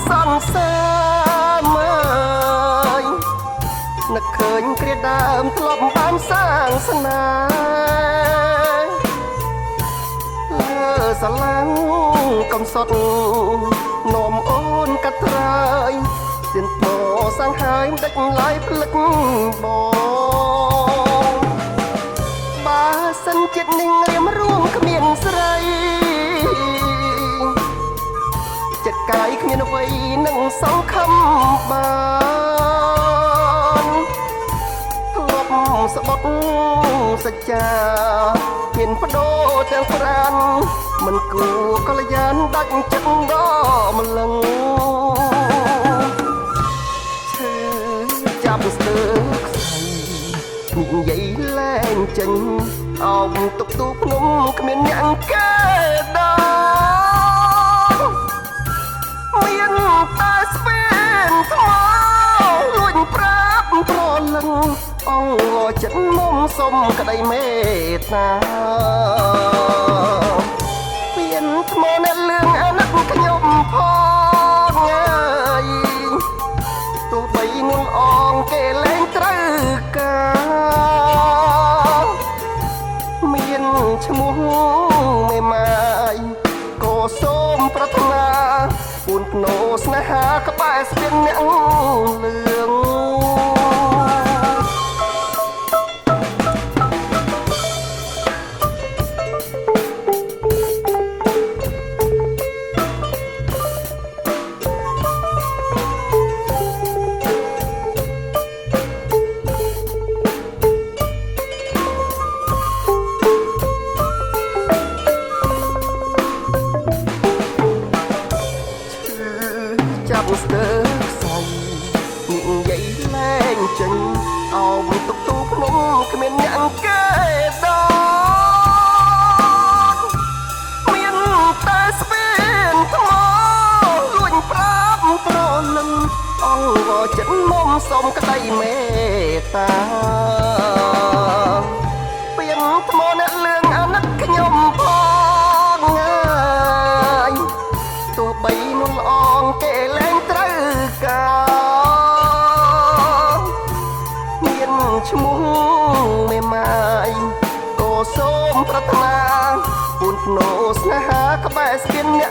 សន្សារមើលនឹកឃើញគ្រាដើមធ្លាប់បានសាងស្នេហ៍លើស្រឡាំងកំសត់នាំអូនកាត់ត្រើយទៀនពោសង្ហើយមិនដេចឡើយភ្លឹកបងបើសិនចិត្តនឹងរៀមរួមគ្មានស្រីចិត្តកាយគ្មានអ្វីនឹងសង្ឃឹមបានធ្លាប់ស្បត់សច្ចាមានបដូរទាំងប្រានមិនគួរកល្យានដាច់ចិត្តដល់ម្លឹងឈើចាប់ស្ទើខ្សែនិយាយលែងចេញអោបទុកទូភ្នំគ្មានអ្នកកែដល់មានតែស្វែងថ្មលួចប្រាប់ប្រលឹងអងចិត្តមុំសុំក្តីមេត្តាពៀនថ្មអ្នកលឿងអាណិតខ្ញុំផងអើយទោះបីនួនអងគេលែងត្រូវការមានឈ្មោះមេម៉ាយក៏សូមប្រាថ្នាពូនភ្នោស្នេហាក្បែរស្ពានអ្នកលឿងចាប់ស្ទើខ្សែនិយាយលែងចេញអោបទុកទូភ្នំគ្មានអ្នកកែដល់មានតែស្ពានថ្មលួចប្រាប់ប្រលឹងអងចិត្តមុំសុំក្តីមេត្តាពៀនថ្មអ្នកលឿងអាណិតខ្ញុំផងអើយទោះបីនួនអងគេលែងត្រូវការមានឈ្មោះមេម៉ាយក៏សូមប្រាថ្នាពូនភ្នោស្នេហាក្បែរស្ពានអ្នក